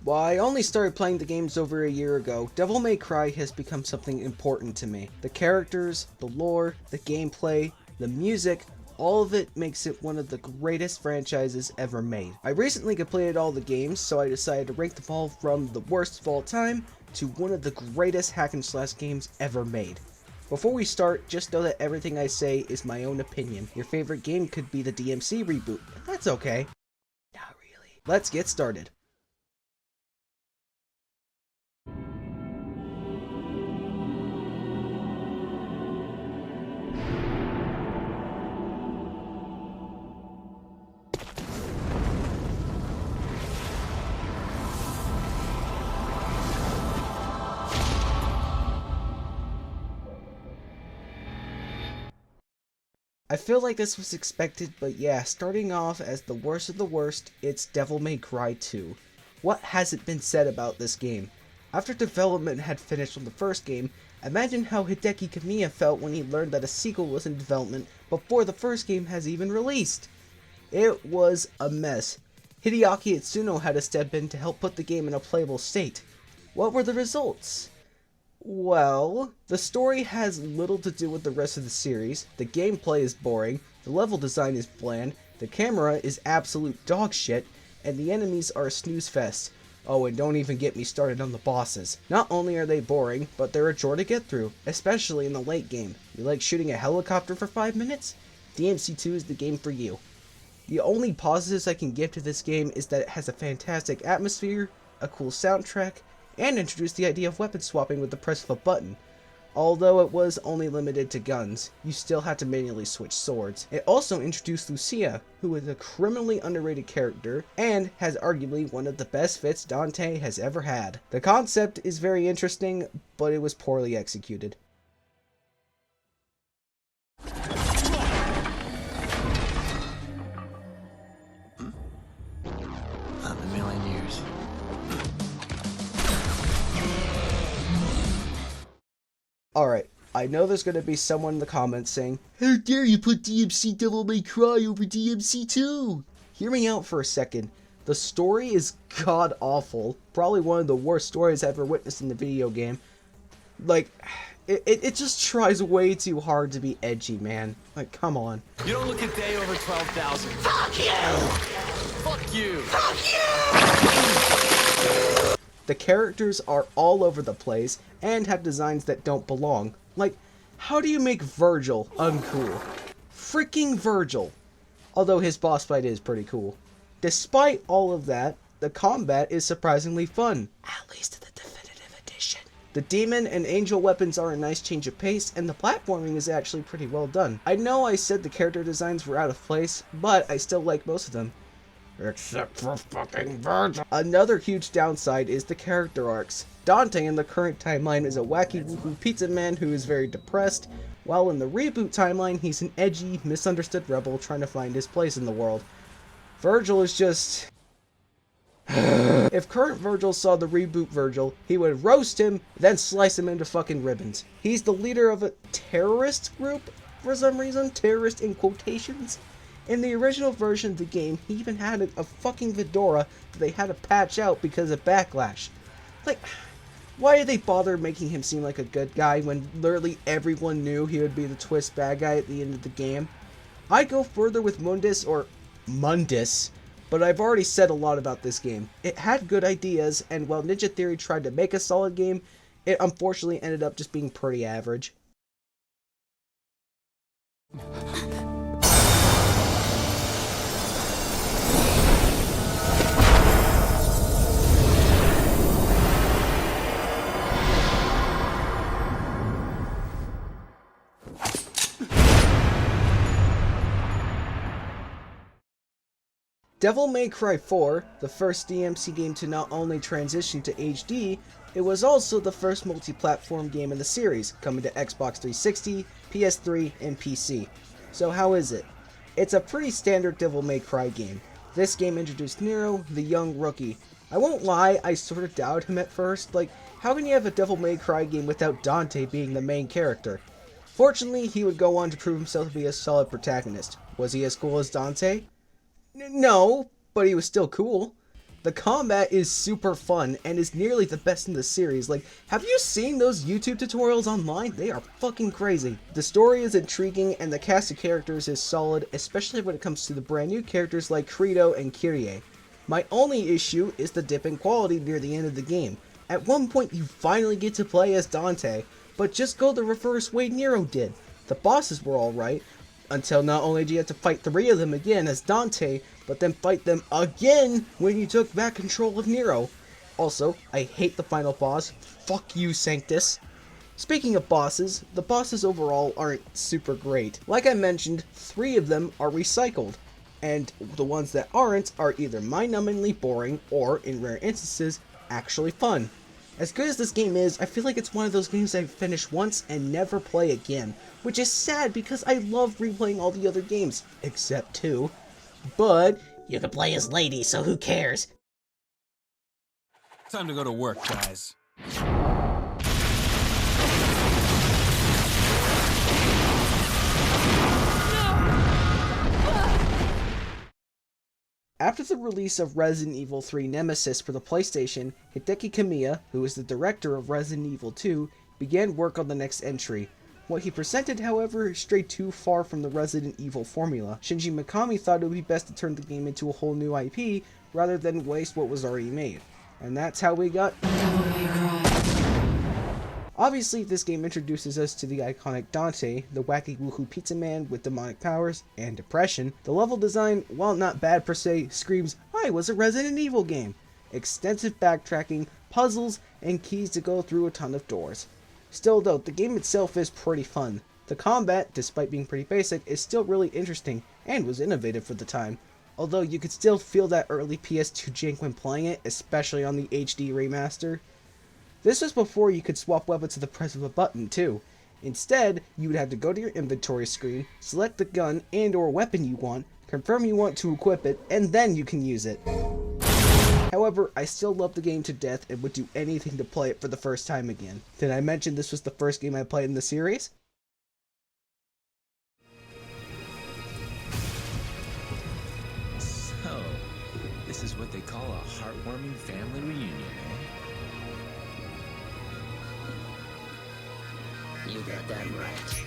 While I only started playing the games over a year ago, Devil May Cry has become something important to me. The characters, the lore, the gameplay, the music, all of it makes it one of the greatest franchises ever made. I recently completed all the games, so I decided to rank them all from the worst of all time to one of the greatest hack and slash games ever made. Before we start, just know that everything I say is my own opinion. Your favorite game could be the DMC reboot, but that's okay. Not really. Let's get started. I feel like this was expected, but yeah, starting off as the worst of the worst, it's Devil May Cry 2. What hasn't been said about this game? After development had finished on the first game, imagine how Hideki Kamiya felt when he learned that a sequel was in development before the first game has even released. It was a mess. Hideaki Itsuno had to step in to help put the game in a playable state. What were the results? Well, the story has little to do with the rest of the series, the gameplay is boring, the level design is bland, the camera is absolute dog shit, and the enemies are a snooze fest. Oh, and don't even get me started on the bosses. Not only are they boring, but they're a chore to get through, especially in the late game. You like shooting a helicopter for 5 minutes? DMC2 is the game for you. The only positives I can give to this game is that it has a fantastic atmosphere, a cool soundtrack, and introduced the idea of weapon swapping with the press of a button. Although it was only limited to guns, you still had to manually switch swords. It also introduced Lucia, who is a criminally underrated character, and has arguably one of the best fits Dante has ever had. The concept is very interesting, but it was poorly executed. Not in a million years. Alright, I know there's gonna be someone in the comments saying, "How dare you put DMC Devil May Cry over DMC2? Hear me out for a second. The story is god-awful. Probably one of the worst stories I've ever witnessed in the video game. Like, it just tries way too hard to be edgy, man. Like, come on. You don't look a day over 12,000. Fuck you! Fuck you! Fuck you! The characters are all over the place and have designs that don't belong. Like, how do you make Virgil uncool? Freaking Virgil! Although his boss fight is pretty cool. Despite all of that, the combat is surprisingly fun. At least in the definitive edition. The demon and angel weapons are a nice change of pace, and the platforming is actually pretty well done. I know I said the character designs were out of place, but I still like most of them. Except for fucking Virgil. Another huge downside is the character arcs. Dante in the current timeline is a wacky woohoo pizza man who is very depressed, while in the reboot timeline he's an edgy, misunderstood rebel trying to find his place in the world. Virgil is just... If current Virgil saw the reboot Virgil, he would roast him, then slice him into fucking ribbons. He's the leader of a terrorist group, for some reason. Terrorist in quotations. In the original version of the game, he even had a fucking fedora that they had to patch out because of backlash. Like, why did they bother making him seem like a good guy when literally everyone knew he would be the twist bad guy at the end of the game? I'd go further with Mundus, but I've already said a lot about this game. It had good ideas, and while Ninja Theory tried to make a solid game, it unfortunately ended up just being pretty average. Devil May Cry 4, the first DMC game to not only transition to HD, it was also the first multi-platform game in the series, coming to Xbox 360, PS3, and PC. So how is it? It's a pretty standard Devil May Cry game. This game introduced Nero, the young rookie. I won't lie, I sort of doubted him at first. Like, how can you have a Devil May Cry game without Dante being the main character? Fortunately, he would go on to prove himself to be a solid protagonist. Was he as cool as Dante? No, but he was still cool. The combat is super fun and is nearly the best in the series. Like, have you seen those YouTube tutorials online? They are fucking crazy. The story is intriguing and the cast of characters is solid, especially when it comes to the brand new characters like Credo and Kyrie. My only issue is the dip in quality near the end of the game. At one point you finally get to play as Dante, but just go the reverse way Nero did. The bosses were alright, until not only do you have to fight 3 of them again as Dante, but then fight them again when you took back control of Nero. Also, I hate the final boss. Fuck you, Sanctus. Speaking of bosses, the bosses overall aren't super great. Like I mentioned, 3 of them are recycled, and the ones that aren't are either mind-numbingly boring or, in rare instances, actually fun. As good as this game is, I feel like it's one of those games I finish once and never play again, which is sad because I love replaying all the other games, except 2. But you can play as Lady, so who cares? Time to go to work, guys. After the release of Resident Evil 3 Nemesis for the PlayStation, Hideki Kamiya, who is the director of Resident Evil 2, began work on the next entry. What he presented, however, strayed too far from the Resident Evil formula. Shinji Mikami thought it would be best to turn the game into a whole new IP, rather than waste what was already made. And that's how we got... Obviously, this game introduces us to the iconic Dante, the wacky woohoo pizza man with demonic powers and depression. The level design, while not bad per se, screams, "I was a Resident Evil game." Extensive backtracking, puzzles, and keys to go through a ton of doors. Still though, the game itself is pretty fun. The combat, despite being pretty basic, is still really interesting, and was innovative for the time. Although you could still feel that early PS2 jank when playing it, especially on the HD remaster. This was before you could swap weapons with the press of a button too. Instead, you would have to go to your inventory screen, select the gun and or weapon you want, confirm you want to equip it, and then you can use it. However, I still love the game to death and would do anything to play it for the first time again. Did I mention this was the first game I played in the series? So, this is what they call a heartwarming family reunion, eh? You got that right.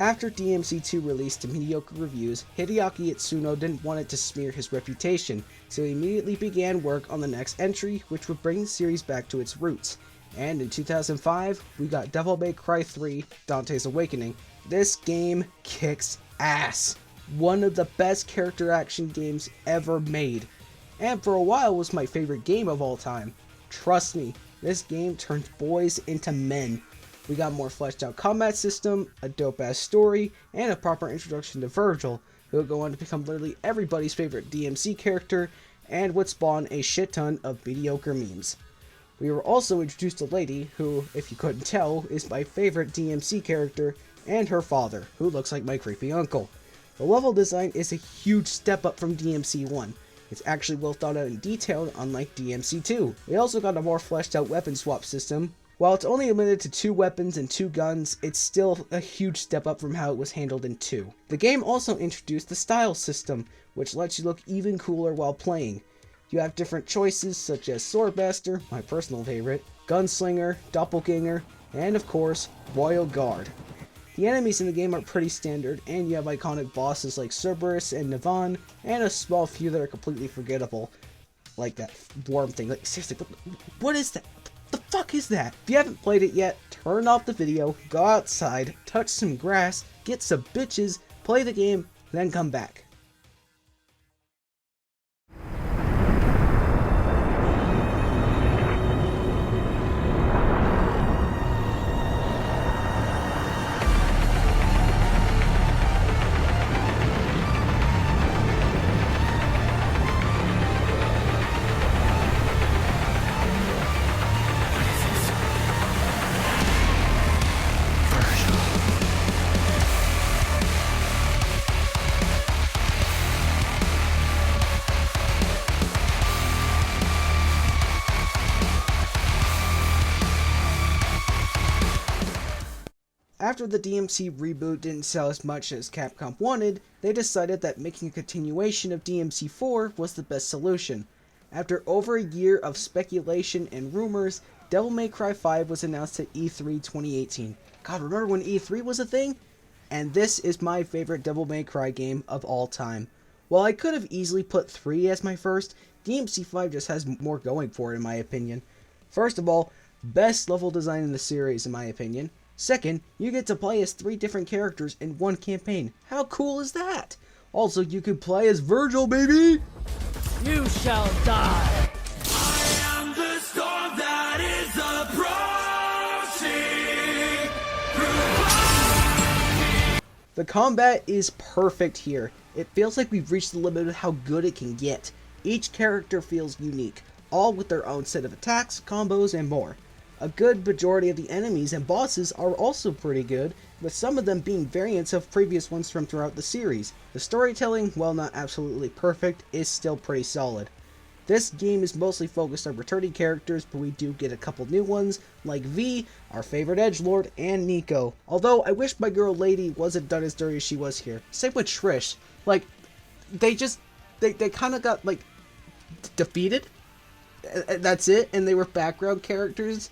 After DMC2 released to mediocre reviews, Hideaki Itsuno didn't want it to smear his reputation, so he immediately began work on the next entry, which would bring the series back to its roots. And in 2005, we got Devil May Cry 3: Dante's Awakening. This game kicks ass. One of the best character action games ever made. And for a while was my favorite game of all time. Trust me, this game turns boys into men. We got more fleshed out combat system, a dope ass story, and a proper introduction to Virgil, who will go on to become literally everybody's favorite DMC character, and would spawn a shit ton of mediocre memes. We were also introduced to Lady, who, if you couldn't tell, is my favorite DMC character, and her father, who looks like my creepy uncle. The level design is a huge step up from DMC 1. It's actually well thought out and detailed, unlike DMC 2. We also got a more fleshed out weapon swap system. While it's only limited to 2 weapons and 2 guns, it's still a huge step up from how it was handled in 2. The game also introduced the style system, which lets you look even cooler while playing. You have different choices such as Swordmaster, my personal favorite, Gunslinger, Doppelganger, and of course, Royal Guard. The enemies in the game are pretty standard, and you have iconic bosses like Cerberus and Nivan, and a small few that are completely forgettable. Like that worm thing. Like, seriously, what is that? The fuck is that? If you haven't played it yet, turn off the video, go outside, touch some grass, get some bitches, play the game, then come back. After the DMC reboot didn't sell as much as Capcom wanted, they decided that making a continuation of DMC4 was the best solution. After over a year of speculation and rumors, Devil May Cry 5 was announced at E3 2018. God, remember when E3 was a thing? And this is my favorite Devil May Cry game of all time. While I could have easily put 3 as my first, DMC5 just has more going for it in my opinion. First of all, best level design in the series in my opinion. Second, you get to play as 3 different characters in one campaign. How cool is that? Also, you can play as Virgil, baby! You shall die! I am the storm that is approaching. The combat is perfect here. It feels like we've reached the limit of how good it can get. Each character feels unique, all with their own set of attacks, combos, and more. A good majority of the enemies and bosses are also pretty good, with some of them being variants of previous ones from throughout the series. The storytelling, while not absolutely perfect, is still pretty solid. This game is mostly focused on returning characters, but we do get a couple new ones, like V, our favorite edgelord, and Nico. Although, I wish my girl Lady wasn't done as dirty as she was here. Same with Trish. Like, they kind of got, like, defeated. That's it, and they were background characters.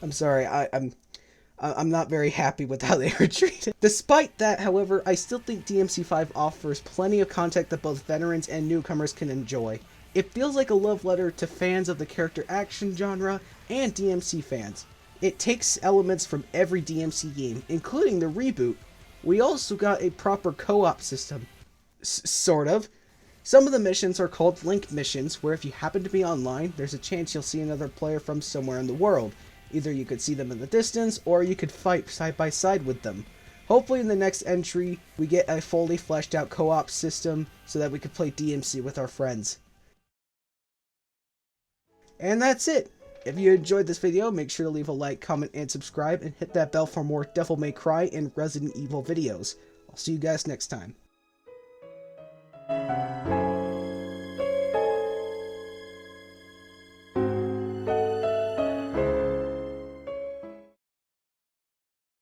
I'm sorry, I'm not very happy with how they were treated. Despite that, however, I still think DMC5 offers plenty of content that both veterans and newcomers can enjoy. It feels like a love letter to fans of the character action genre and DMC fans. It takes elements from every DMC game, including the reboot. We also got a proper co-op system. Sort of. Some of the missions are called link missions, where if you happen to be online, there's a chance you'll see another player from somewhere in the world. Either you could see them in the distance, or you could fight side by side with them. Hopefully in the next entry, we get a fully fleshed out co-op system, so that we could play DMC with our friends. And that's it! If you enjoyed this video, make sure to leave a like, comment, and subscribe, and hit that bell for more Devil May Cry and Resident Evil videos. I'll see you guys next time.